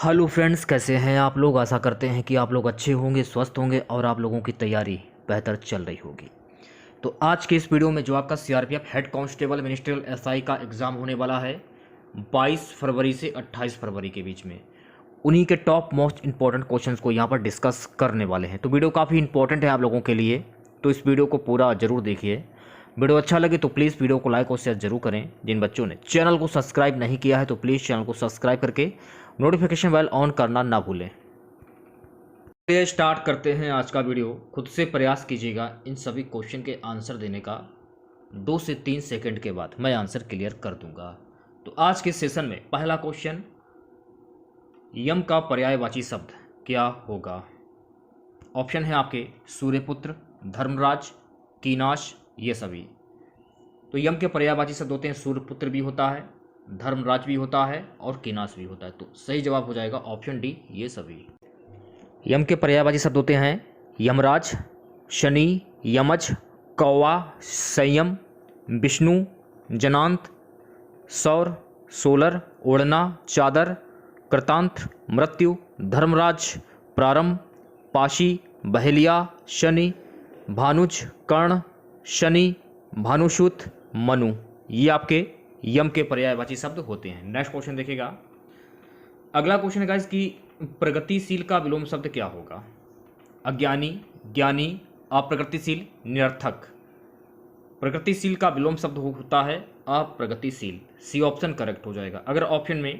Hello friends, कैसे हैं आप लोग। आशा करते हैं कि आप लोग अच्छे होंगे, स्वस्थ होंगे और आप लोगों की तैयारी बेहतर चल रही होगी। तो आज के इस वीडियो में जो आपका CRPF head constable ministerial SI का एग्ज़ाम होने वाला है 22 फरवरी से 28 फरवरी के बीच में, उन्हीं के टॉप मोस्ट इंपॉर्टेंट क्वेश्चंस को यहाँ पर डिस्कस करने वाले हैं। तो वीडियो काफ़ी इंपॉर्टेंट है आप लोगों के लिए, तो इस वीडियो को पूरा ज़रूर देखिए। वीडियो अच्छा लगे तो प्लीज़ वीडियो को लाइक और शेयर जरूर करें। जिन बच्चों ने चैनल को सब्सक्राइब नहीं किया है तो प्लीज़ चैनल को सब्सक्राइब करके नोटिफिकेशन बेल ऑन करना ना भूलें। चलिए स्टार्ट करते हैं आज का वीडियो। खुद से प्रयास कीजिएगा इन सभी क्वेश्चन के आंसर देने का। 2 से 3 सेकंड के बाद मैं आंसर क्लियर कर दूंगा। तो आज के सेशन में पहला क्वेश्चन, यम का पर्यायवाची शब्द क्या होगा। ऑप्शन है आपके सूर्यपुत्र, धर्मराज, कीनाश, ये सभी। तो यम के पर्यायवाची शब्द होते हैं सूर्यपुत्र भी होता है, धर्मराज भी होता है और कीनाश भी होता है। तो सही जवाब हो जाएगा ऑप्शन डी, ये सभी। यम के पर्यायवाची शब्द होते हैं यमराज, शनि, यमज, कौवा, संयम, विष्णु, जनांत, सौर, सोलर, ओढ़ना, चादर, कृतांत, मृत्यु, धर्मराज, प्रारंभ, पाशी, बहेलिया, शनि, भानुज, कर्ण, शनि, भानुसूत, मनु। ये आपके यम के पर्यायवाची शब्द होते हैं। नेक्स्ट क्वेश्चन देखिएगा। अगला क्वेश्चन है गाइस कि प्रगतिशील का विलोम शब्द क्या होगा। अज्ञानी, ज्ञानी, अप्रगतिशील, निरर्थक। प्रगतिशील का विलोम शब्द होता है अप्रगतिशील। सी ऑप्शन करेक्ट हो जाएगा। अगर ऑप्शन में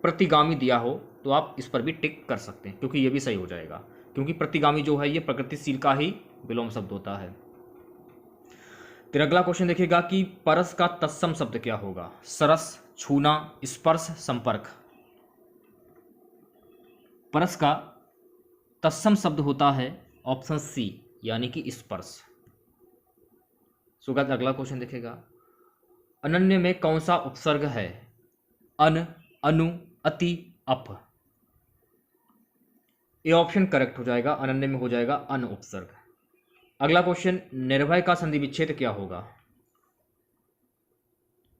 प्रतिगामी दिया हो तो आप इस पर भी टिक कर सकते हैं, क्योंकि ये भी सही हो जाएगा, क्योंकि प्रतिगामी जो है ये प्रगतिशील का ही विलोम शब्द होता है। फिर अगला क्वेश्चन देखिएगा कि परस का तत्सम शब्द क्या होगा। सरस, छूना, स्पर्श, संपर्क। परस का तत्सम शब्द होता है ऑप्शन सी, यानी कि स्पर्श। सुगत अगला क्वेश्चन देखेगा। अनन्य में कौन सा उपसर्ग है। अन, अनु, अति, अप। ये ऑप्शन करेक्ट हो जाएगा। अनन्य में हो जाएगा अन उपसर्ग। अगला क्वेश्चन, निर्भय का संधि विच्छेद क्या होगा।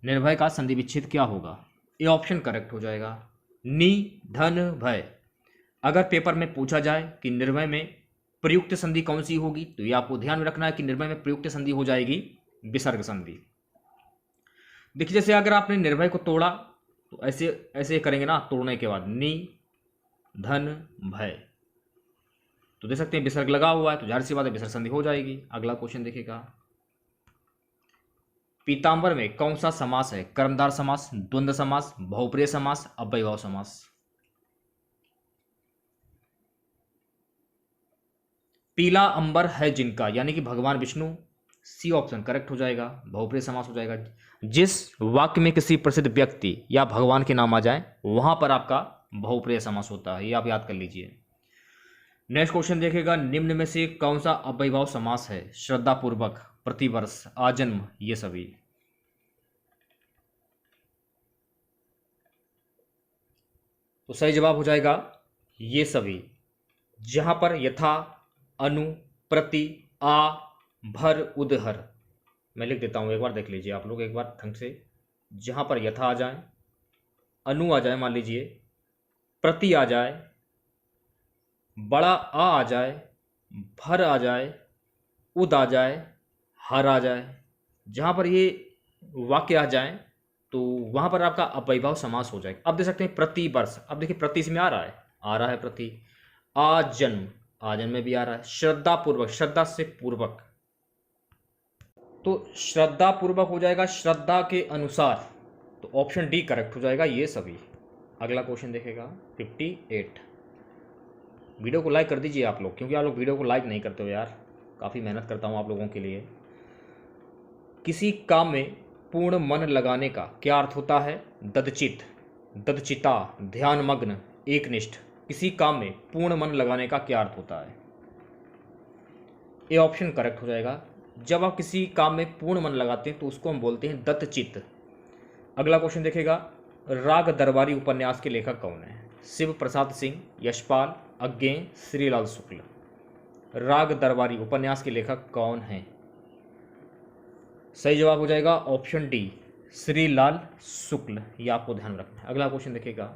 निर्भय का संधि विच्छेद क्या होगा। ये ऑप्शन करेक्ट हो जाएगा। नि, धन, भय। अगर पेपर में पूछा जाए कि निर्भय में प्रयुक्त संधि कौन सी होगी, तो ये आपको ध्यान में रखना है कि निर्भय में प्रयुक्त संधि हो जाएगी विसर्ग संधि। देखिए, जैसे अगर आपने निर्भय को तोड़ा तो ऐसे ऐसे करेंगे ना, तोड़ने के बाद नि, धन, भय, तो देख सकते हैं विसर्ग लगा हुआ है, तो जाहिर सी बात है विसर्ग संधि हो जाएगी। अगला क्वेश्चन देखिएगा। पीताम्बर में कौन सा समास है। कर्मधार समास, द्वंद्व समास, बहुप्रिय समास, अव्ययभाव समास। पीला अंबर है जिनका, यानी कि भगवान विष्णु। सी ऑप्शन करेक्ट हो जाएगा। बहुप्रिय समास हो जाएगा। जिस वाक्य में किसी प्रसिद्ध व्यक्ति या भगवान के नाम आ जाए वहां पर आपका बहुप्रिय समास होता है, ये आप याद कर लीजिए। नेक्स्ट क्वेश्चन देखेगा। निम्न में से कौन सा अव्ययभाव समास है। श्रद्धापूर्वक, प्रतिवर्ष, आजन्म, ये सभी। तो सही जवाब हो जाएगा ये सभी। जहां पर यथा, अनु, प्रति, आ, भर, उदहर। मैं लिख देता हूं, एक बार देख लीजिए आप लोग एक बार ढंग से। जहां पर यथा आ जाए, अनु आ जाए, मान लीजिए प्रति आ जाए, बड़ा आ जाए, भर आ जाए, उद आ जाए, हर आ जाए, जहां पर ये वाक्य आ जाए तो वहां पर आपका अव्ययभाव समास हो जाएगा। अब देख सकते हैं प्रति वर्ष। अब देखिए प्रति इसमें आ रहा है प्रति। आजन्म, आजन्म में भी आ रहा है। श्रद्धा पूर्वक, श्रद्धा से पूर्वक, तो श्रद्धा पूर्वक हो जाएगा श्रद्धा के अनुसार। तो ऑप्शन डी करेक्ट हो जाएगा ये सभी। अगला क्वेश्चन देखेगा 58। वीडियो को लाइक कर दीजिए आप लोग, क्योंकि आप लोग वीडियो को लाइक नहीं करते हो यार। काफ़ी मेहनत करता हूँ आप लोगों के लिए। किसी काम में पूर्ण मन लगाने का क्या अर्थ होता है। ददचित, ददचिता, ध्यानमग्न, एकनिष्ठ। किसी काम में पूर्ण मन लगाने का क्या अर्थ होता है। ये ऑप्शन करेक्ट हो जाएगा। जब आप किसी काम में पूर्ण मन लगाते हैं तो उसको हम बोलते हैं दत्तचित्त। अगला क्वेश्चन देखेगा। राग दरबारी उपन्यास के लेखक कौन है। शिव प्रसाद सिंह, यशपाल, अज्ञेय, श्रीलाल शुक्ल। राग दरबारी उपन्यास के लेखक कौन हैं। सही जवाब हो जाएगा ऑप्शन डी, श्रीलाल शुक्ल। ये आपको ध्यान रखना है। अगला क्वेश्चन देखिएगा।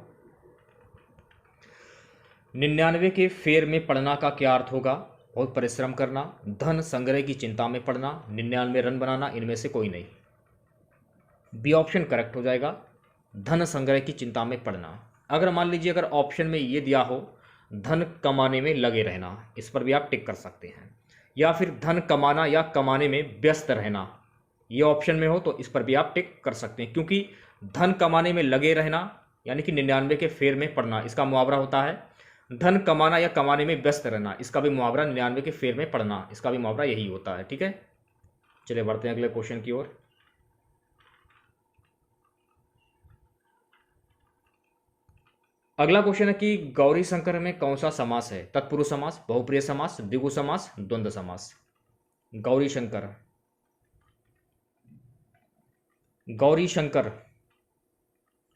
99 के फेर में पड़ना का क्या अर्थ होगा? बहुत परिश्रम करना, धन संग्रह की चिंता में पड़ना, 99 रन बनाना, इनमें से कोई नहीं। बी ऑप्शन करेक्ट हो जाएगा, धन संग्रह की चिंता में पड़ना। अगर मान लीजिए अगर ऑप्शन में ये दिया हो धन कमाने में लगे रहना, इस पर भी आप टिक कर सकते हैं, या फिर धन कमाना या कमाने में व्यस्त रहना, ये ऑप्शन में हो तो इस पर भी आप टिक कर सकते हैं, क्योंकि धन कमाने में लगे रहना यानी कि 99 के फेर में पड़ना, इसका मुहावरा होता है धन कमाना या कमाने में व्यस्त रहना, इसका भी मुहावरा 99 के फेर में पड़ना, इसका भी मुहावरा यही होता है। ठीक है, चलिए बढ़ते हैं अगले क्वेश्चन की ओर। अगला क्वेश्चन है कि गौरी शंकर में कौन सा समास है? तत्पुरुष समास, बहुप्रिय समास, द्विगु समास, द्वंद्व समास। गौरी शंकर, गौरी शंकर,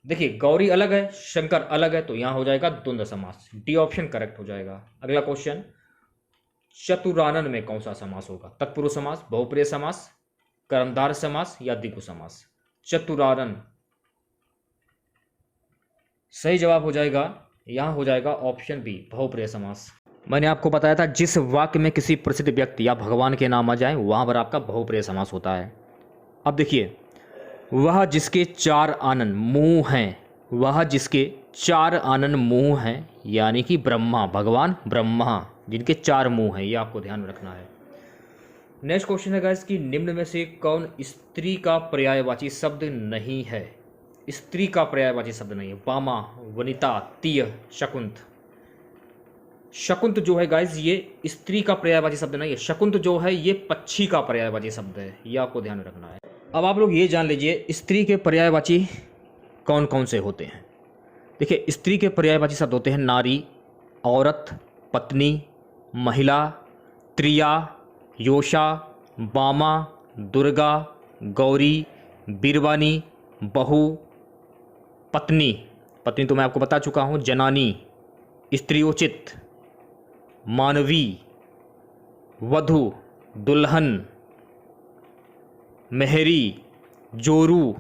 देखिए गौरी अलग है, शंकर अलग है, तो यहां हो जाएगा द्वंद्व समास, डी ऑप्शन करेक्ट हो जाएगा। अगला क्वेश्चन, चतुरानन में कौन सा समास होगा? तत्पुरुष समास, बहुप्रिय समास, कर्मधारय समास या द्विगु समास? चतुरानन, सही जवाब हो जाएगा, यहां हो जाएगा ऑप्शन बी, बहुप्रिय समास। मैंने आपको बताया था जिस वाक्य में किसी प्रसिद्ध व्यक्ति या भगवान के नाम आ जाए वहां पर आपका बहुप्रिय समास होता है। अब देखिए, वह जिसके चार आनन मुंह हैं, वह जिसके चार आनन मुंह हैं, यानी कि ब्रह्मा, भगवान ब्रह्मा जिनके चार मुंह हैं, ये आपको ध्यान में रखना है। नेक्स्ट क्वेश्चन है गाइस कि निम्न में से कौन स्त्री का पर्यायवाची शब्द नहीं है? स्त्री का पर्यायवाची शब्द नहीं है। वामा, वनिता, तीय, शकुंत। शकुंत जो है गाइस ये स्त्री का पर्यायवाची शब्द नहीं है, शकुंत जो है ये पक्षी का पर्यायवाची शब्द है, ये आपको ध्यान में रखना है। अब आप लोग ये जान लीजिए स्त्री के पर्यायवाची कौन कौन से होते हैं। देखिए स्त्री के पर्यायवाची शब्द होते हैं नारी, औरत, पत्नी, महिला, त्रिया, योषा, बामा, दुर्गा, गौरी, बीरवानी, बहू, पत्नी, पत्नी तो मैं आपको बता चुका हूँ, जनानी, स्त्रियोचित, मानवी, वधु, दुल्हन, मेहरी, जोरू,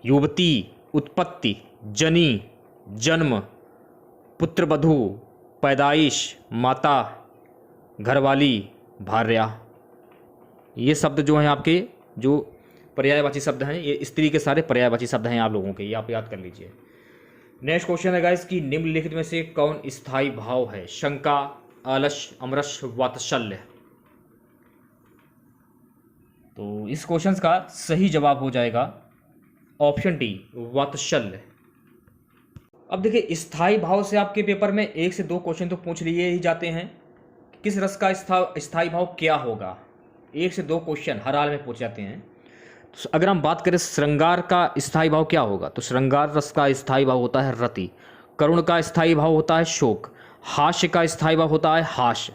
युवती, उत्पत्ति, जनी, जन्म, पुत्रवधू, पैदाइश, माता, घरवाली, भार्या। ये शब्द जो हैं आपके जो पर्यायवाची शब्द हैं, ये स्त्री के सारे पर्यायवाची शब्द हैं आप लोगों के, ये आप याद कर लीजिए। नेक्स्ट क्वेश्चन है गाइस कि निम्नलिखित में से कौन स्थायी भाव है? शंका, आलस्य, अमरस, वात्सल्य। तो इस क्वेश्चन का सही जवाब हो जाएगा ऑप्शन डी, वात्सल्य। अब देखिए स्थायी भाव से आपके पेपर में 1 से 2 क्वेश्चन तो पूछ लिए ही जाते हैं, किस रस का स्थायी भाव क्या होगा? 1 से 2 क्वेश्चन हर हाल में पूछ जाते हैं। तो अगर हम बात करें श्रृंगार का स्थायी भाव क्या होगा, तो श्रृंगार रस का स्थायी भाव होता है रति, करुण का स्थायी भाव होता है शोक, हास्य का स्थायी भाव होता है हास्य,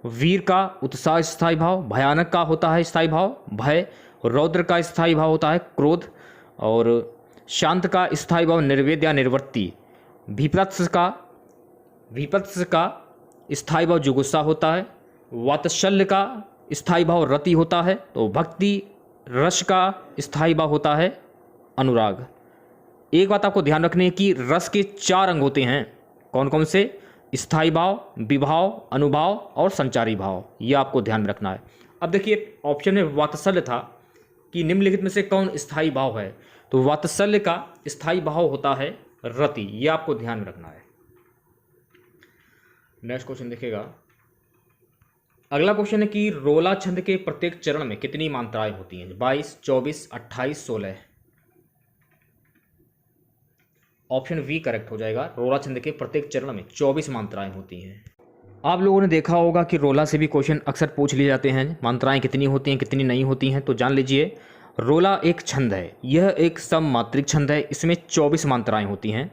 वीर का उत्साह स्थायी भाव, भयानक का होता है स्थायी भाव भय, रौद्र का स्थायी भाव होता है क्रोध, और शांत का स्थायी भाव निर्वेद या निर्वृत्ति, भीपत्स का स्थायी भाव जुगुस्सा होता है, वात्सल्य का स्थायी भाव रति होता है, तो भक्ति रस का स्थायी भाव होता है अनुराग। एक बात आपको ध्यान रखनी है कि रस के 4 अंग होते हैं, कौन कौन से? स्थायी भाव, विभाव, अनुभाव और संचारी भाव, ये आपको ध्यान में रखना है। अब देखिए ऑप्शन में वात्सल्य था कि निम्नलिखित में से कौन स्थायी भाव है, तो वात्सल्य का स्थायी भाव होता है रति, ये आपको ध्यान में रखना है। नेक्स्ट क्वेश्चन देखिएगा, अगला क्वेश्चन है कि रोला छंद के प्रत्येक चरण में कितनी मात्राएं होती हैं? 22, 24, 28, 16। ऑप्शन वी करेक्ट हो जाएगा, रोला छंद के प्रत्येक चरण में 24 मात्राएं होती हैं। आप लोगों ने देखा होगा कि रोला से भी क्वेश्चन अक्सर पूछ लिए जाते हैं, मात्राएं कितनी होती हैं कितनी नहीं होती हैं, तो जान लीजिए रोला एक छंद है, यह एक सममात्रिक छंद है, इसमें 24 मात्राएं होती हैं,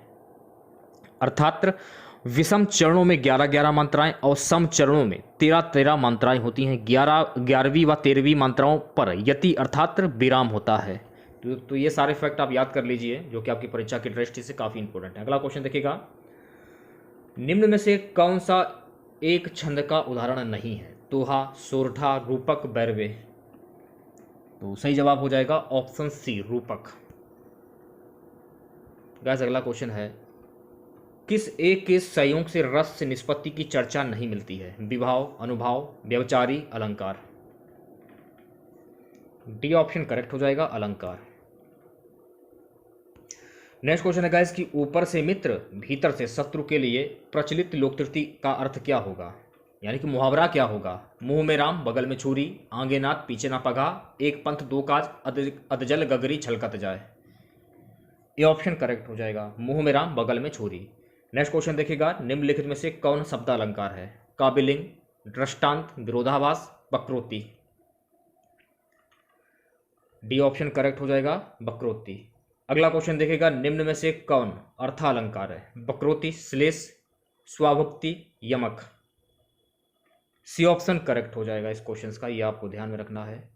अर्थात विषम चरणों में 11-11 मात्राएं और सम चरणों में 13-13 मात्राएं होती हैं। 11वीं व 13वीं मात्राओं पर यति अर्थात विराम होता है। तो ये सारे फैक्ट आप याद कर लीजिए जो कि आपकी परीक्षा की दृष्टि से काफ़ी इंपॉर्टेंट है। अगला क्वेश्चन देखिएगा, निम्न में से कौन सा एक छंद का उदाहरण नहीं है? दोहा, सोरठा, रूपक, बैरवे। तो सही जवाब हो जाएगा ऑप्शन सी, रूपक। गाइस अगला क्वेश्चन है किस एक के संयोग से रस से निष्पत्ति की चर्चा नहीं मिलती है? विभाव, अनुभाव, व्यभिचारी, अलंकार। डी ऑप्शन करेक्ट हो जाएगा, अलंकार। नेक्स्ट क्वेश्चन है गाइस कि ऊपर से मित्र भीतर से शत्रु के लिए प्रचलित लोकोक्ति का अर्थ क्या होगा, यानी कि मुहावरा क्या होगा? मुंह में राम बगल में छुरी, आगे नाथ पीछे ना पगा, एक पंथ दो काज, अधजल गगरी छलकत जाए। ये ऑप्शन करेक्ट हो जाएगा, मुंह में राम बगल में छुरी। नेक्स्ट क्वेश्चन देखिएगा, निम्नलिखित में से कौन शब्द अलंकार है? काबिलिंग, दृष्टांत, विरोधाभास, वक्रोक्ति। डी ऑप्शन करेक्ट हो जाएगा, वक्रोक्ति। अगला क्वेश्चन देखिएगा, निम्न में से कौन अर्थालंकार है? वक्रोक्ति, श्लेष, स्वाभुक्ति, यमक। सी ऑप्शन करेक्ट हो जाएगा इस क्वेश्चन का, ये आपको ध्यान में रखना है।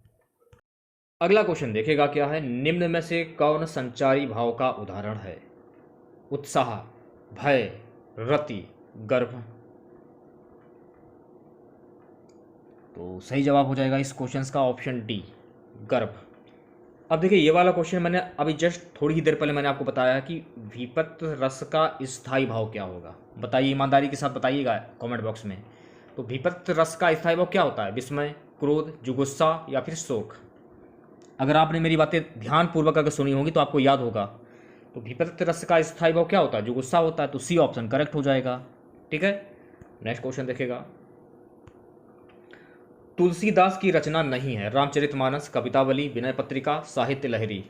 अगला क्वेश्चन देखिएगा क्या है, निम्न में से कौन संचारी भाव का उदाहरण है? उत्साह, भय, रति, गर्भ। तो सही जवाब हो जाएगा इस क्वेश्चन का ऑप्शन डी, गर्भ। अब देखिए ये वाला क्वेश्चन मैंने अभी जस्ट थोड़ी ही देर पहले मैंने आपको बताया कि विपत्त रस का स्थायी भाव क्या होगा। बताइए, ईमानदारी के साथ बताइएगा कमेंट बॉक्स में। तो विपत्त रस का स्थायी भाव क्या होता है? विस्मय, क्रोध, जुगुस्सा या फिर शोक। अगर आपने मेरी बातें ध्यानपूर्वक अगर सुनी होगी तो आपको याद होगा। तो विपत्त रस का स्थायी भाव क्या होता है? जुगुस्सा होता है। तो सी ऑप्शन करेक्ट हो जाएगा। ठीक है, नेक्स्ट क्वेश्चन देखेगा, तुलसीदास की रचना नहीं है? रामचरितमानस, कवितावली, विनय पत्रिका, साहित्य लहरी।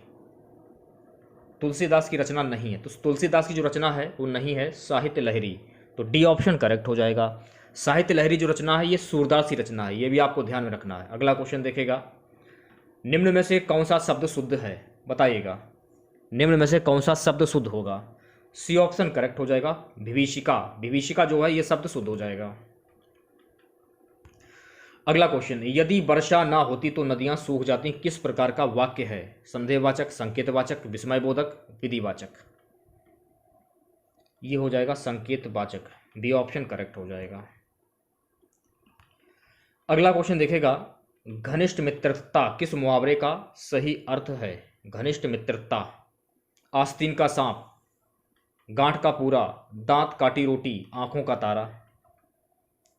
तुलसीदास की रचना नहीं है, तो तुलसीदास की जो रचना है वो नहीं है, साहित्य लहरी। तो डी ऑप्शन करेक्ट हो जाएगा। साहित्य लहरी जो रचना है ये सूरदास की रचना है, ये भी आपको ध्यान में रखना है। अगला क्वेश्चन देखेगा, निम्न में से कौन सा शब्द शुद्ध है? बताइएगा, निम्न में से कौन सा शब्द शुद्ध होगा? सी ऑप्शन करेक्ट हो जाएगा, विभीषिका। विभीषिका जो है ये शब्द शुद्ध हो जाएगा। अगला क्वेश्चन, यदि वर्षा ना होती तो नदियां सूख जाती, किस प्रकार का वाक्य है? संदेहवाचक, संकेतवाचक, विस्मयबोधक, विधिवाचक। ये हो जाएगा संकेतवाचक। बी ऑप्शन करेक्ट हो जाएगा। अगला क्वेश्चन देखेगा, घनिष्ठ मित्रता किस मुहावरे का सही अर्थ है? घनिष्ठ मित्रता, आस्तीन का सांप, गांठ का पूरा, दांत काटी रोटी, आंखों का तारा।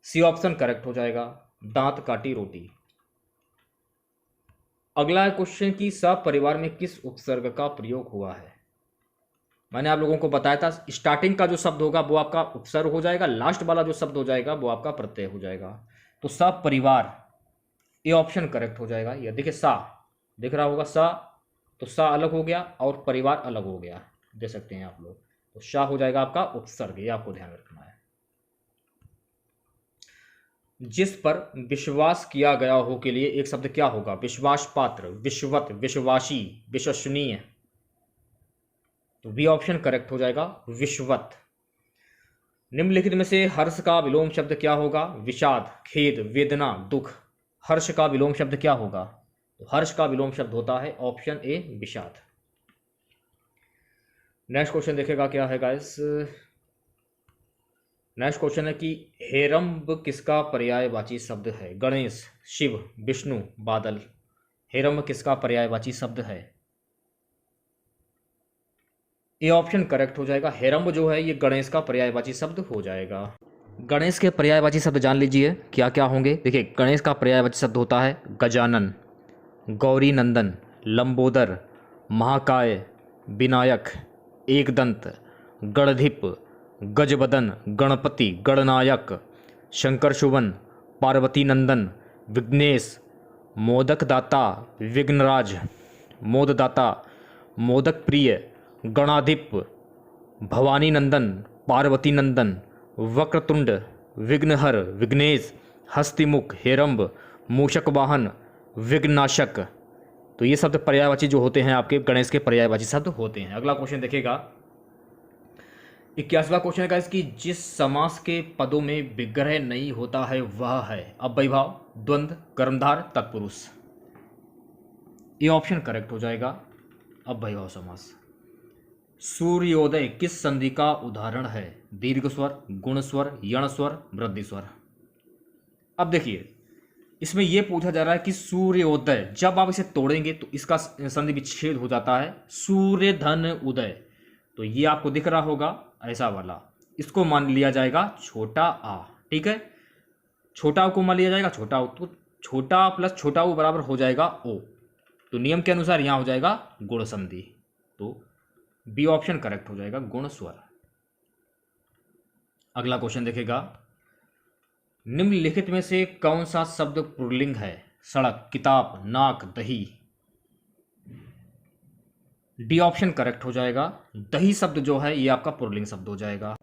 सी ऑप्शन करेक्ट हो जाएगा, दांत काटी रोटी। अगला क्वेश्चन की सपरिवार में किस उपसर्ग का प्रयोग हुआ है? मैंने आप लोगों को बताया था स्टार्टिंग का जो शब्द होगा वो आपका उपसर्ग हो जाएगा, लास्ट वाला जो शब्द हो जाएगा वो आपका प्रत्यय हो जाएगा। तो सपरिवार, ये ऑप्शन करेक्ट हो जाएगा। ये देखिए सा दिख रहा होगा, सा, तो सा अलग हो गया और परिवार अलग हो गया, दे सकते हैं आप लोग। तो सा हो जाएगा आपका उपसर्ग, ये आपको ध्यान रखना है। जिस पर विश्वास किया गया हो के लिए एक शब्द क्या होगा? विश्वास पात्र, विश्वत, विश्वासी, विश्वसनीय। तो बी ऑप्शन करेक्ट हो जाएगा, विश्वत। निम्नलिखित में से हर्ष का विलोम शब्द क्या होगा? विषाद, खेद, वेदना, दुख। हर्ष का विलोम शब्द क्या होगा? तो हर्ष का विलोम शब्द होता है ऑप्शन ए, विषाद। नेक्स्ट क्वेश्चन देखेगा क्या है गाइस। नेक्स्ट क्वेश्चन है कि हेरंब किसका पर्यायवाची शब्द है? गणेश, शिव, विष्णु, बादल। हेरंब किसका पर्यायवाची शब्द है? ये ऑप्शन करेक्ट हो जाएगा। हेरंब जो है ये गणेश का पर्यायवाची शब्द हो जाएगा। गणेश के पर्यायवाची शब्द जान लीजिए क्या क्या होंगे। देखिए, गणेश का पर्यायवाची शब्द होता है गजानन, गौरी नंदन, लंबोदर, महाकाय, विनायक, एकदंत, गणधिप, गजबदन, गणपति, गणनायक, शंकर शुभन, पार्वती नंदन, विघ्नेश, मोदकदाता, विघ्नराज, मोददाता, मोदक प्रिय, गणाधिप, भवानी नंदन, पार्वती नंदन, वक्रतुंड, विघ्नहर, विघ्नेश, हस्तिमुख, हेरंब, मूषक वाहन, विघ्नाशक। तो ये शब्द पर्यायवाची जो होते हैं आपके गणेश के पर्यायवाची शब्द होते हैं। अगला क्वेश्चन देखिएगा, 81वां क्वेश्चन है इसकी, जिस समास के पदों में विग्रह नहीं होता है वह है? अव्ययभाव, द्वंद्व, कर्मधार, तत्पुरुष। ये ऑप्शन करेक्ट हो जाएगा, अव्ययभाव समास। सूर्योदय किस संधि का उदाहरण है? दीर्घ स्वर, गुण स्वर, यण स्वर, वृद्धि स्वर। अब देखिए इसमें यह पूछा जा रहा है कि सूर्योदय, जब आप इसे तोड़ेंगे तो इसका संधि विच्छेद हो जाता है सूर्य धन उदय। तो ये आपको दिख रहा होगा ऐसा वाला, इसको मान लिया जाएगा छोटा आ, ठीक है। छोटा ऊ को मान लिया जाएगा छोटा ऊ, तो छोटा प्लस छोटा ऊ बराबर हो जाएगा ओ। तो नियम के अनुसार यहाँ हो जाएगा गुण संधि, तो बी ऑप्शन करेक्ट हो जाएगा, गुण स्वर। अगला क्वेश्चन देखेगा, निम्नलिखित में से कौन सा शब्द पुल्लिंग है? सड़क, किताब, नाक, दही। डी ऑप्शन करेक्ट हो जाएगा, दही शब्द जो है ये आपका पुल्लिंग शब्द हो जाएगा।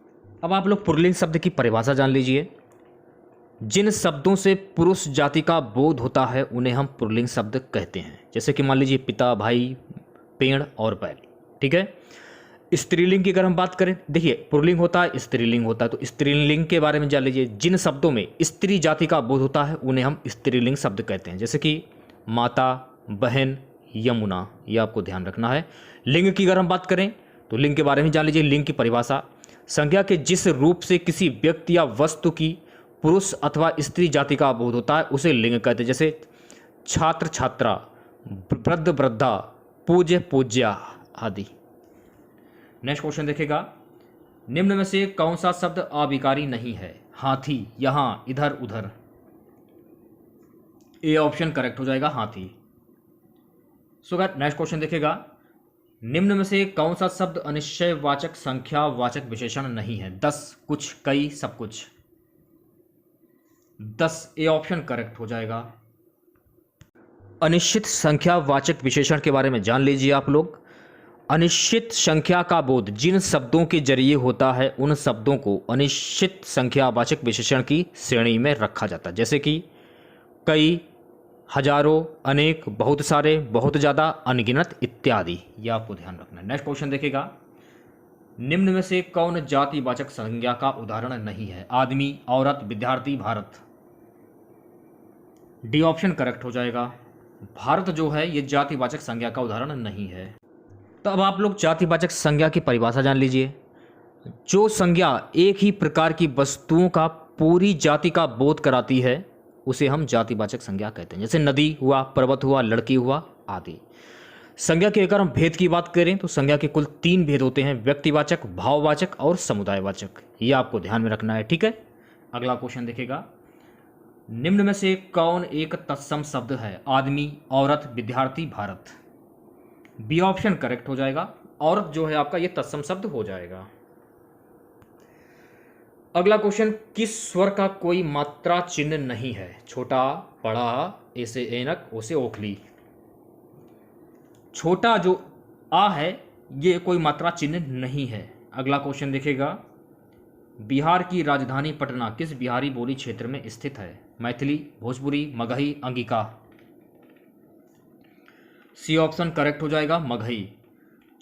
अब आप लोग पुल्लिंग शब्द की परिभाषा जान लीजिए। जिन शब्दों से पुरुष जाति का बोध होता है उन्हें हम पुल्लिंग शब्द कहते हैं। जैसे कि मान लीजिए पिता, भाई, पेड़ और बैल, ठीक है। स्त्रीलिंग की अगर हम बात करें, देखिए पुल्लिंग होता है, स्त्रीलिंग होता है, तो स्त्रीलिंग के बारे में जान लीजिए। जिन शब्दों में स्त्री जाति का बोध होता है उन्हें हम स्त्रीलिंग शब्द कहते हैं। जैसे कि माता, बहन, यमुना, ये आपको ध्यान रखना है। लिंग की अगर हम बात करें तो लिंग के बारे में जान लीजिए। लिंग की परिभाषा, संज्ञा के जिस रूप से किसी व्यक्ति या वस्तु की पुरुष अथवा स्त्री जाति का बोध होता है उसे लिंग कहते हैं। जैसे छात्र, छात्रा, वृद्ध, वृद्धा, पूज्य, पूज्या आदि। नेक्स्ट क्वेश्चन देखेगा, निम्न में से कौन सा शब्द अविकारी नहीं है? हाथी, यहां, इधर, उधर। ए ऑप्शन करेक्ट हो जाएगा, हाथी। सो नेक्स्ट क्वेश्चन देखेगा, निम्न में से कौन सा शब्द अनिश्चयवाचक संख्यावाचक विशेषण नहीं है? 10, कुछ, कई, सब कुछ। 10 ए ऑप्शन करेक्ट हो जाएगा। अनिश्चित संख्यावाचक विशेषण के बारे में जान लीजिए आप लोग। अनिश्चित संख्या का बोध जिन शब्दों के जरिए होता है उन शब्दों को अनिश्चित संख्यावाचक विशेषण की श्रेणी में रखा जाता है। जैसे कि कई, हजारों, अनेक, बहुत सारे, बहुत ज़्यादा, अनगिनत इत्यादि। ये आपको ध्यान रखना है। नेक्स्ट क्वेश्चन देखेगा, निम्न में से कौन जातिवाचक संज्ञा का उदाहरण नहीं है? आदमी, औरत, विद्यार्थी, भारत। डी ऑप्शन करेक्ट हो जाएगा, भारत जो है ये जातिवाचक संज्ञा का उदाहरण नहीं है। तो अब आप लोग जातिवाचक संज्ञा की परिभाषा जान लीजिए। जो संज्ञा एक ही प्रकार की वस्तुओं का पूरी जाति का बोध कराती है उसे हम जातिवाचक संज्ञा कहते हैं। जैसे नदी हुआ, पर्वत हुआ, लड़की हुआ आदि। संज्ञा के अगर हम भेद की बात करें तो संज्ञा के कुल 3 भेद होते हैं, व्यक्तिवाचक, भाववाचक और समुदायवाचक। ये आपको ध्यान में रखना है, ठीक है। अगला क्वेश्चन देखेगा, निम्न में से कौन एक तत्सम शब्द है? आदमी, औरत, विद्यार्थी, भारत। बी ऑप्शन करेक्ट हो जाएगा, औरत जो है आपका ये तत्सम शब्द हो जाएगा। अगला क्वेश्चन, किस स्वर का कोई मात्रा चिन्ह नहीं है? छोटा, बड़ा, ए से ऐनक, ओ से ओखली। छोटा जो आ है ये कोई मात्रा चिन्ह नहीं है। अगला क्वेश्चन देखेगा, बिहार की राजधानी पटना किस बिहारी बोली क्षेत्र में स्थित है? Maithili, Bhojpuri, Magahi, Angika. C option correct हो जाएगा, मगही।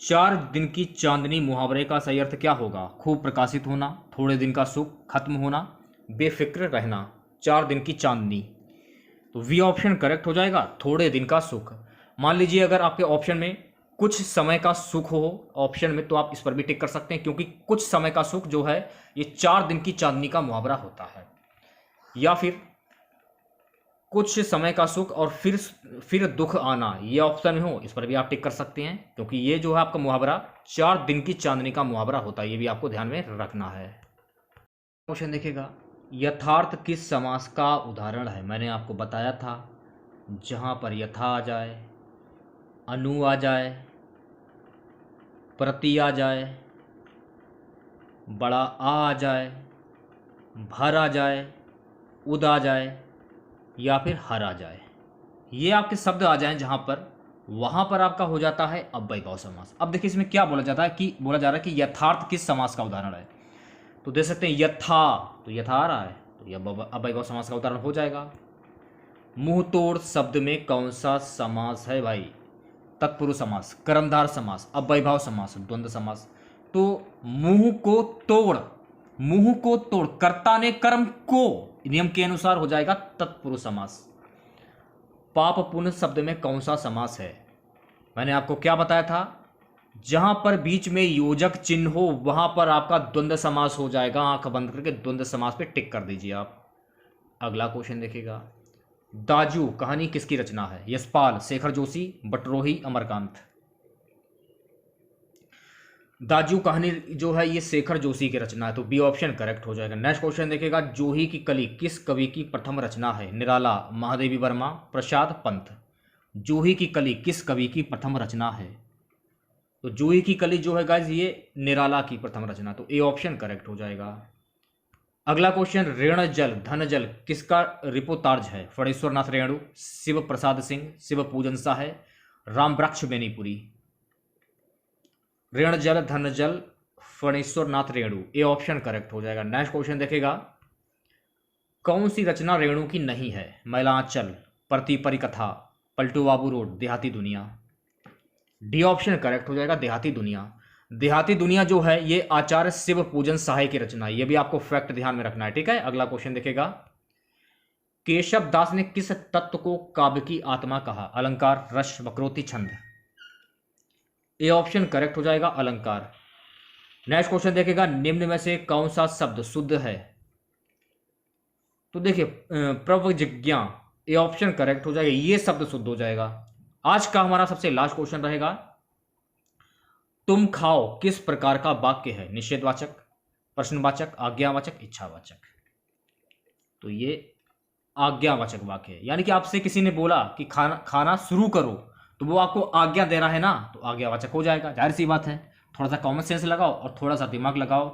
4 दिन की चांदनी मुहावरे का सही अर्थ क्या होगा? खूब प्रकाशित होना, थोड़े दिन का सुख, खत्म होना, बेफिक्र रहना। 4 दिन की चांदनी, तो वी ऑप्शन करेक्ट हो जाएगा, थोड़े दिन का सुख। मान लीजिए अगर आपके ऑप्शन में कुछ समय का सुख हो ऑप्शन में तो आप इस पर भी टिक कर सकते हैं, क्योंकि कुछ समय का सुख जो है ये 4 दिन की चांदनी का मुहावरा होता है। या फिर कुछ समय का सुख और फिर दुख आना, ये ऑप्शन में हो, इस पर भी आप टिक कर सकते हैं, क्योंकि ये जो है आपका मुहावरा 4 दिन की चांदनी का मुहावरा होता है। ये भी आपको ध्यान में रखना है। क्वेश्चन देखेगा, यथार्थ किस समास का उदाहरण है? मैंने आपको बताया था, जहां पर यथा आ जाए, अनु आ जाए, प्रति आ जाए, बड़ा आ जाए, भर आ जाए, उद आ जाए या फिर हर आ जाए। ये आपके शब्द आ जाएं जहां पर, वहां पर आपका हो जाता है अव्ययभाव समास। अब देखिए इसमें क्या बोला जाता है कि बोला जा रहा है कि यथार्थ किस समास का उदाहरण है। तो दे सकते हैं यथा, तो यथा आ रहा है तो यह अव्ययभाव समास का उदाहरण हो जाएगा। मुंह तोड़ शब्द में कौन सा समास है भाई? तत्पुरुष समास, कर्मधार समास, अव्ययभाव समास, द्वंद्व समास। तो मुंह को तोड़, मुंह को तोड़, कर्ता ने कर्म को, नियम के अनुसार हो जाएगा तत्पुरुष समास। पाप पुण्य शब्द में कौन सा समास है? मैंने आपको क्या बताया था, जहां पर बीच में योजक चिन्ह हो वहां पर आपका द्वंद्व समास हो जाएगा। आंख बंद करके द्वंद्व समास पे टिक कर दीजिए आप। अगला क्वेश्चन देखिएगा, दाजू कहानी किसकी रचना है? यशपाल, शेखर जोशी, बटरोही, अमरकांत। दाजू कहानी जो है ये शेखर जोशी की रचना है, तो बी ऑप्शन करेक्ट हो जाएगा। नेक्स्ट क्वेश्चन देखिएगा, जूही की कली किस कवि की प्रथम रचना है? निराला, महादेवी वर्मा, प्रसाद, पंत। जूही की कली किस कवि की प्रथम रचना है? तो जूही की कली जो है गाइज ये निराला की प्रथम रचना, तो ए ऑप्शन करेक्ट हो जाएगा। अगला क्वेश्चन, ऋण जल धन जल किसका रिपोर्ताज है? फणेश्वर नाथ रेणु, शिव प्रसाद सिंह, शिव पूजन शाह, राम वृक्ष बेनीपुरी। ऋण जल धन जल Phaneshwar Nath Renu, A option correct हो जाएगा। नेक्स्ट क्वेश्चन देखेगा, कौन सी रचना रेणु की नहीं है? मैलांचल, प्रति परिकथा, पलटू बाबू रोड, देहाती दुनिया। डी ऑप्शन करेक्ट हो जाएगा, देहाती दुनिया। देहाती दुनिया जो है ये आचार्य शिव पूजन शाह की रचना है, ये भी आपको फैक्ट ध्यान में रखना है, ठीक है। अगला क्वेश्चन देखेगा, केशव दास ने किस तत्व को काव्य की आत्मा कहा? अलंकार, रस, वक्रोक्ति, छंद। ए ऑप्शन करेक्ट हो जाएगा, अलंकार। नेक्स्ट क्वेश्चन देखेगा, निम्न में से कौन सा शब्द शुद्ध है? तो देखिए प्रवजिज्ञा, ए ऑप्शन करेक्ट हो जाएगा, ये शब्द शुद्ध हो जाएगा। आज का हमारा सबसे लास्ट क्वेश्चन रहेगा, तुम खाओ किस प्रकार का वाक्य है? निषेधवाचक, प्रश्नवाचक, आज्ञावाचक, इच्छावाचक। तो ये आज्ञावाचक वाक्य है, यानी कि आपसे किसी ने बोला कि खाना शुरू करो, तो वो आपको आज्ञा दे रहा है ना, तो आज्ञावाचक हो जाएगा। जाहिर सी बात है, थोड़ा सा कॉमन सेंस लगाओ और थोड़ा सा दिमाग लगाओ।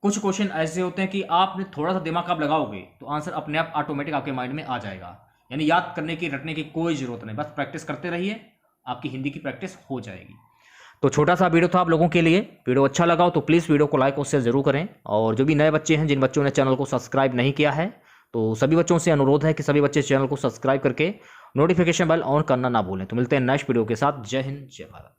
कुछ क्वेश्चन ऐसे होते हैं कि आपने थोड़ा सा दिमाग आप लगाओगे तो आंसर अपने आप ऑटोमेटिक आपके माइंड में आ जाएगा, यानी याद करने की रटने की कोई जरूरत नहीं, बस प्रैक्टिस करते रहिए, आपकी हिंदी की प्रैक्टिस हो जाएगी। तो छोटा सा वीडियो था आप लोगों के लिए। वीडियो अच्छा लगा हो तो प्लीज़ वीडियो को लाइक और शेयर जरूर करें, और जो भी नए बच्चे हैं, जिन बच्चों ने चैनल को सब्सक्राइब नहीं किया है, तो सभी बच्चों से अनुरोध है कि सभी बच्चे चैनल को सब्सक्राइब करके नोटिफिकेशन बेल ऑन करना ना भूलें। तो मिलते हैं नेक्स्ट वीडियो के साथ। जय हिंद, जय भारत।